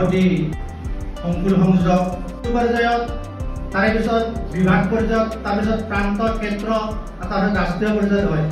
সভাপতি অংকুৰ সংযোগ পৰ্যায়ত তাৰে পিছত বিভাগ পৰ্যায়ত তাৰপিছত প্ৰান্ত ক্ষেত্ৰ তাৰপিছত ৰাষ্ট্ৰীয় পৰ্যায়ত হয়।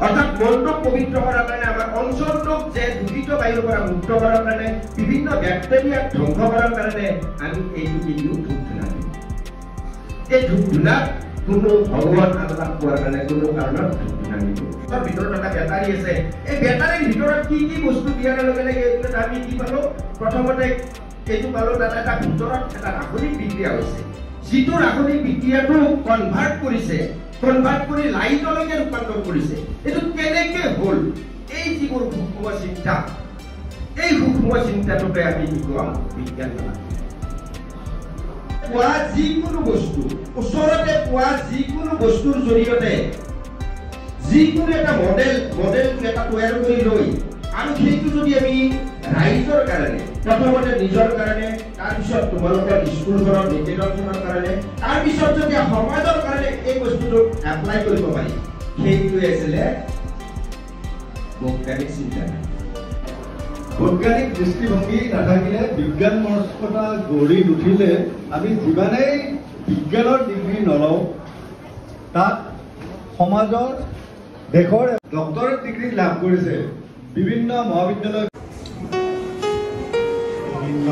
অৰ্থাৎ মনটোক পবিত্ৰ কৰাৰ কাৰণে আমাৰ অঞ্চলটোক যে দূষিত বায়ুৰ পৰা মুক্ত করার কারণে বিভিন্ন ব্যাকটেরিয়া ধ্বংস করার কারণে আমি এইটুকু ধূপ ধুনা দিই। এই ধূপ ধুনা কোনো ভগবান আল্লাহ কোৱাৰ কাৰণে কোনো কাৰণত ধূপ ধুনা নিদিওঁ। তাৰ ভিতৰত এটা বেটাৰী আছে, এই বেটাৰীৰ ভিতৰত কি কি বস্তু দিয়াৰ লগে লগে এইটো আমি কি পালো, প্ৰথমতে এইটো পালো তাত এটা ভিতৰত এটা ৰাসায়নিক বিক্ৰিয়া হৈছে, যিটো ৰাসায়নিক বিক্ৰিয়াটো কনভাৰ্ট কৰি লাইটলৈকে ৰূপান্তৰ কৰিছে। এইটো কেনেকে হ'ল? এই যিবোৰ সূক্ষ্ম চিন্তা, এই সূক্ষ্ম চিন্তাটোকে আমি কি কম? বিজ্ঞান মানা। পোৱা যিকোনো বস্তু, ওচৰতে পোৱা যিকোনো বস্তুৰ জৰিয়তে যিকোনো এটা মডেল এটা তৈয়াৰ কৰি লৈ আৰু সেইটো যদি আমি ৰাইজৰ কাৰণে, প্ৰথমতে নিজৰ কাৰণে, তাৰপিছত তোমালোকৰ স্কুলখনৰ নিকেতনখনৰ কাৰণে, তাৰপিছত যদি সমাজৰ কাৰণে এই বস্তুটো এপ্লাই কৰিব পাৰি, সেইটোৱে আছিলে বৈজ্ঞানিক চিন্তা। বৈজ্ঞানিক দৃষ্টিভংগী নাথাকিলে, বিজ্ঞান মনস্কতা গঢ়ি নুঠিলে আমি যিমানেই বিজ্ঞানৰ ডিগ্ৰী নলওঁ, তাত সমাজৰ দেশৰ ডক্টৰেট ডিগ্ৰী লাভ কৰিছে বিভিন্ন মহাবিদ্যালয়, বিভিন্ন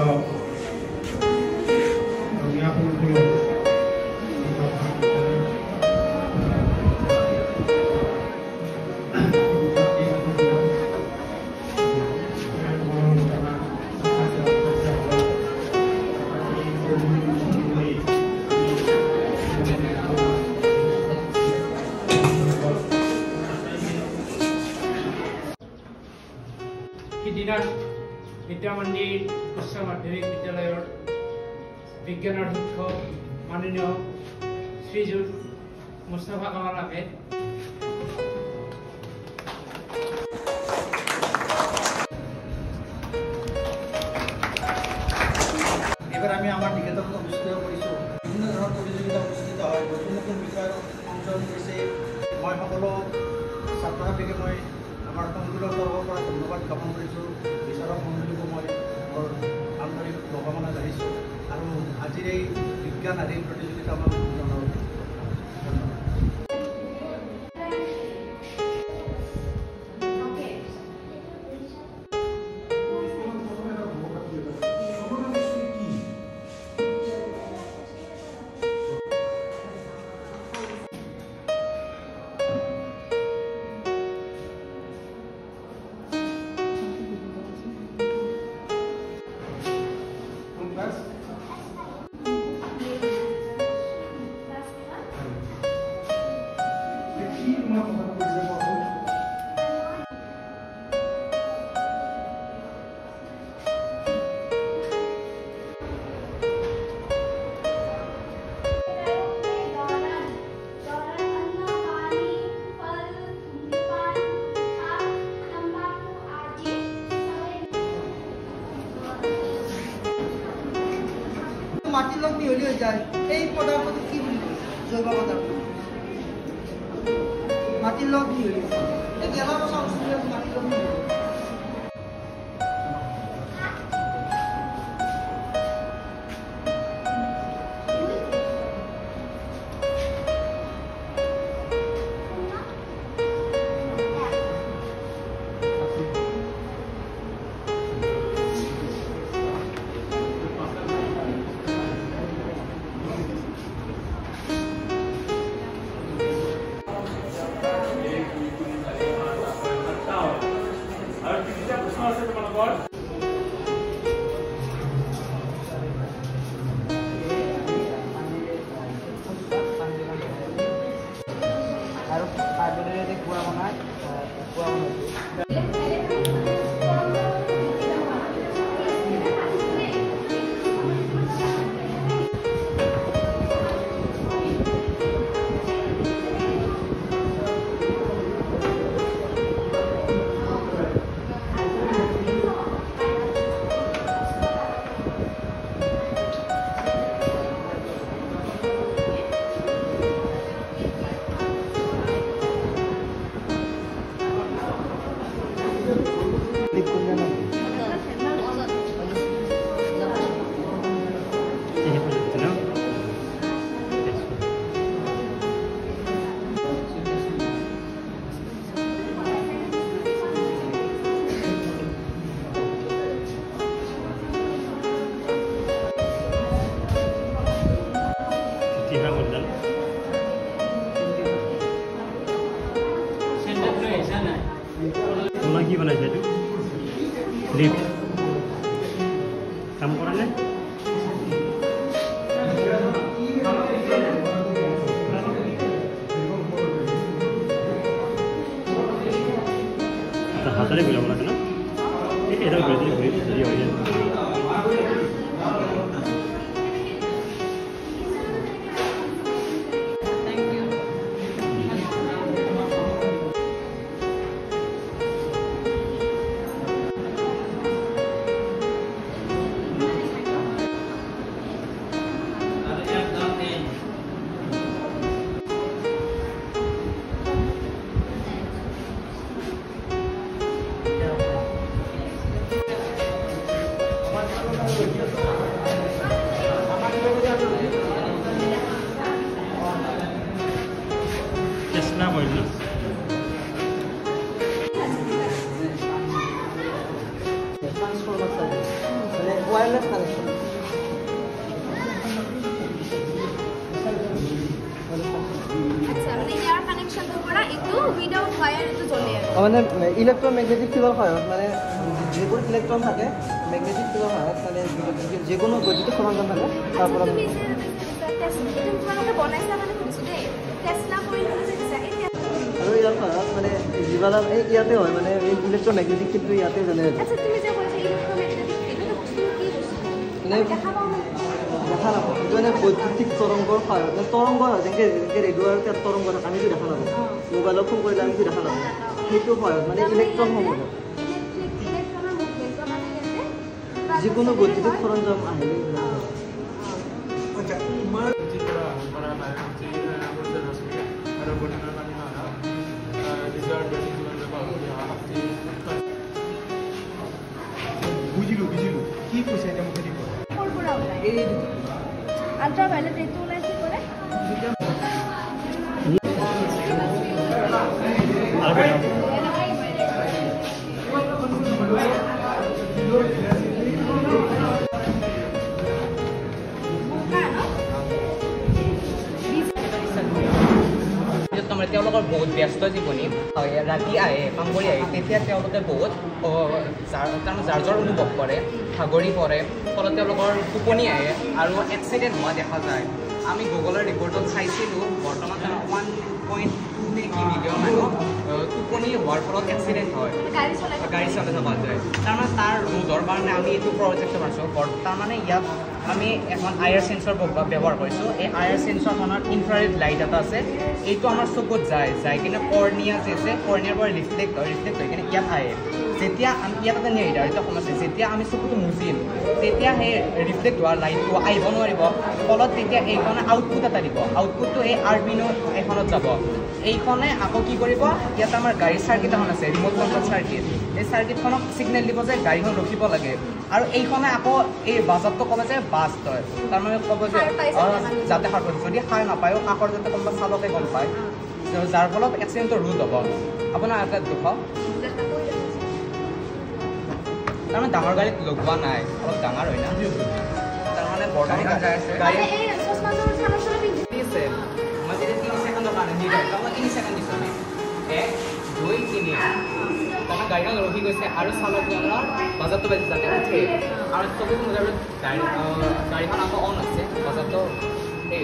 সিদিনা বিদ্যামন্দিৰ উচ্চ মাধ্যমিক বিদ্যালয়ৰ বিজ্ঞানৰ শিক্ষক মাননীয় শ্ৰীযুত মুস্তাফা কামাল আহে এবাৰ আমি আমাৰ নিকেতন অনুষ্ঠিত কৰিছোঁ। বিভিন্ন ধৰণৰ প্ৰতিযোগিতা অনুষ্ঠিত হয়, নতুন নতুন বিষয়ৰ অংশগ্ৰহণ কৰিছে। মই সকলো ছাত্ৰ ছাত্ৰীকে মই আমাৰ সংগঠনৰ তৰফৰ পৰা ধন্যবাদ জ্ঞাপন কৰিছোঁ। বিচাৰক মণ্ডলীকো মই বৰ আন্তৰিক শুভকামনা জনাইছোঁ আৰু আজিৰ এই বিজ্ঞান আদিৰ প্ৰতিযোগিতা মই জনাওঁ। মাটিৰ লগত মিহলি হৈ যায়, এই পদাৰ্থটো কি বুলি কয়? জৈৱ পদাৰ্থ। মাটিৰ লগত মিহলি হয়, এই গেলা পচা বস্তুবিলাক মাটিৰ লগত মিহলি হয়। লিফ্ট কাম কৰা নে হাতাৰে মিলাব লাগে না এটা ঘুৰে ঘুৰে ঘুৰে হয়ে যায় চেষ্টা কৰিলো ওয়্যাৰলেস কানেকশন আচ্ছা মানে ইয়াৰ কানেকশ্যনটো পৰা এইটো উইদাউট ওয়্যাৰ এইটো জ্বলে আৰু মানে ইলেক্ট্ৰমেগনেটিক ফিল্ডৰ সহায়ত মানে যিবোৰ ইলেক্ট্ৰন থাকে মেগনেটিক ফিল্ডৰ সহায়ত মানে যিকোনো বৈদ্যুতিক সৰঞ্জাম থাকে তাৰ পৰা তুমি যে তোমালোকে বনাইছা মানে শুনিছোঁ দেই টেছলা কৰি যে দিছা এই আৰু ইয়াৰ সহায়ত মানে যিবিলাক এই ইয়াতে হয় মানে এই ইলেক্ট্ৰমেগনেটিক ফিল্ডটো ইয়াতে জ্বলে আচ্ছা তুমি যে কৈছা ইলেক্ট্ৰমেগনেটিক এইটো কি বস্তু মানে দেখা পাওঁ মানে দেখা নাপাওঁ এইটো মানে বৈদ্যুতিক তৰংগৰ সহায়ত মানে তৰংগ হয় যেনেকৈ ৰেডিঅ'ৰ তৰংগ থাকে আমিতো দেখা নাপাওঁ মোবাইলত ফোন কৰিলে আমিতো দেখা নাপাওঁ সেইটো সহায়ত মানে ইলেক্ট্ৰনসমূহ ইলেক্ট্ৰনৰ মুভমেণ্টৰ কাৰণে ইয়াতে যিকোনো বৈদ্যুতিক সৰঞ্জাম আহিলে বুজিলো কি কৈছে এতিয়া মোক ক'ৰ পৰা ওলায় এই আল্ট্ৰাভায়োলেট ৰেটো ওলাই কি কৰে তেওঁলোকৰ বহুত ব্যস্ত জীৱনী ৰাতি আহে কাম কৰি আহে তেতিয়া তেওঁলোকে বহুত যাৰ যাৰ অনুভৱ কৰে ভাগৰি পৰে ফলত তেওঁলোকৰ টোপনি আহে আৰু এক্সিডেণ্ট হোৱা দেখা যায় আমি গুগলৰ ৰিপৰ্টত চাইছিলোঁ বৰ্তমান 1.2 মিলিয়ন মানুহ টোপনি হোৱাৰ ফলত এক্সিডেণ্ট হয় গাড়ী চলাই থকা যায় তাৰমানে তাৰ ৰোধৰ কাৰণে আমি এইটো প্ৰজেক্ট কৰিছোঁ তাৰমানে ইয়াত আমি এখন আয়াৰ সেন্সৰ ব্যৱহাৰ কৰিছোঁ এই আয়াৰ সেন্সৰখনত ইনফ্ৰাৰেড লাইট এটা আছে এইটো আমাৰ চকুত যাই কিনে কৰ্নিয়া যে আছে কৰ্নিয়াৰ পৰা ৰিফ্লেক্ট হৈ কিনে ইয়াত আহে যেতিয়া আমি ইয়াত এটা নিৰ্ধাৰিত সমস্যা যেতিয়া আমি চকুটো মুচিম তেতিয়া সেই ৰিফ্লেক্ট হোৱা লাইটটো আহিব নোৱাৰিব ফলত তেতিয়া এইখনে আউটপুট এটা দিব আউটপুটটো এই আৰ্বিনো এখনত যাব এইখনে আকৌ কি কৰিব ইয়াত আমাৰ গাড়ীৰ চাৰ্কিট এখন আছে ৰিম'ট কণ্ট্ৰল চাৰ্কিট এই চাৰ্কিটখনক ছিগনেল দিব যে গাড়ীখন ৰখিব লাগে আৰু এইখনে আকৌ এই বাজাৰটো ক'ব যে বাছ হয় তাৰমানে ক'ব যে যাতে সাৰ পাইছে যদি সাৰ নাপায়ো কাষৰ যাতে কোনোবা চালকে গম পায় যাৰ ফলত এক্সিডেণ্টৰ ৰোধ হ'ব আপোনাৰ এটা দুখ তাৰমানে ডাঙৰ গাড়ীত লগোৱা নাই অলপ ডাঙৰ হয় না তাৰমানে বৰ্তমান গাড়ী দিছে মই যেতিয়া 3 ছেকেণ্ডৰ কাৰণে নিৰ্ধাৰিত মই 3 ছেকেণ্ড দিছোঁ 1 2 3 তাৰমানে গাড়ীখন ৰখি গৈছে আৰু চালকজনৰ বাজাৰটো বাজি যাতে উঠে আৰু চকুত মোজাৰ গাড়ীখন আকৌ অন আছে বাজাৰটো এই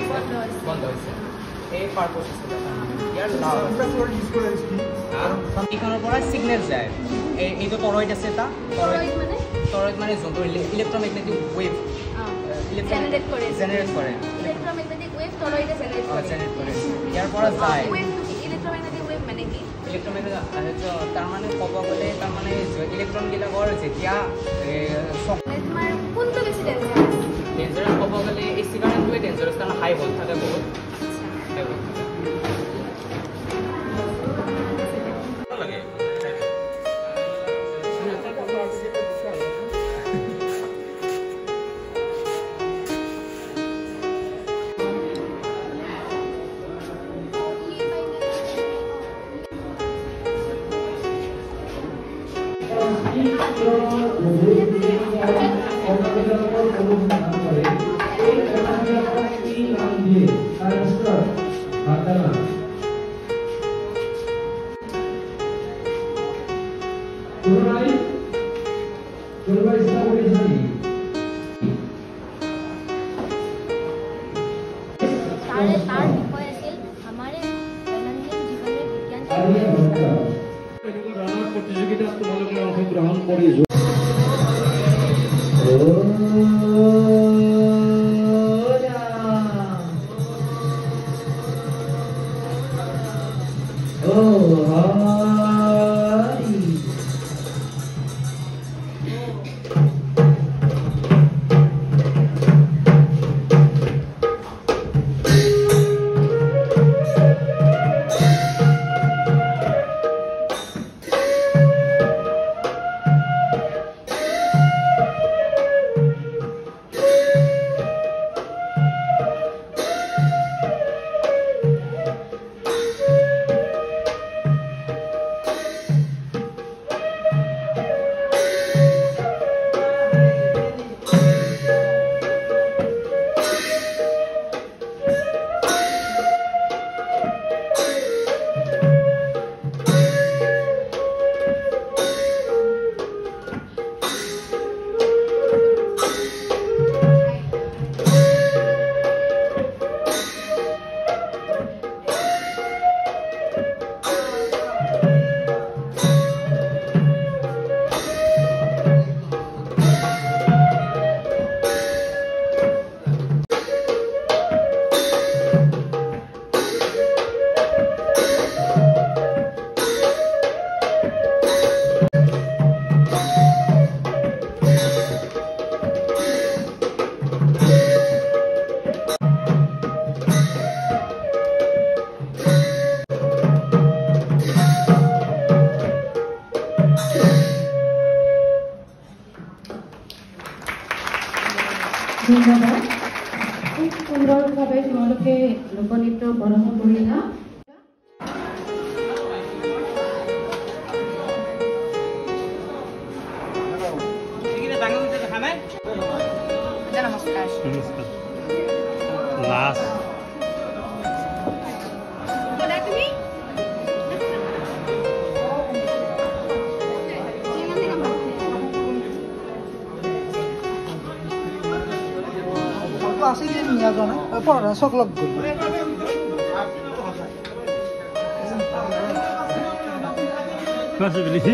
বন্ধ হৈছে এই পাৰ্পছ আছিলে ইয়াৰ এইখনৰ পৰা ছিগনেল যায় এইটো টৰইড আছে এটা টৰইড মানে যোনটো ইলেক্ট্ৰমেগনেটিক ৱেভ জেনেৰেট কৰে ইলেক্ট্ৰমেগনেটিক ৱেভ টৰইডে জেনেৰেট কৰে ইয়াৰ পৰা যায় ইলেক্ট্ৰমেগনেটিক ৱেভ মানে কি তাৰমানে ক'ব গ'লে তাৰমানে ইলেক্ট্ৰনবিলাকৰ যেতিয়া তোমাৰ কোনটো বেছি ডেঞ্জাৰাছ ডেঞ্জাৰাছ ক'ব গ'লে এই চিগাৰেটটোৱে ডেঞ্জাৰাছ কাৰণ হাই ভল্ট থাকে বহুত হাই ভল্ট থাকে এই ধন্যবাদ। খুব সুন্দৰভাৱে তোমালোকে লোকনৃত্য প্ৰদৰ্শন কৰিলা। নমস্কাৰ। লাষ্ট তুমি আছিল নিয়াজনে পঢ়া চক লগ গ'ল possibility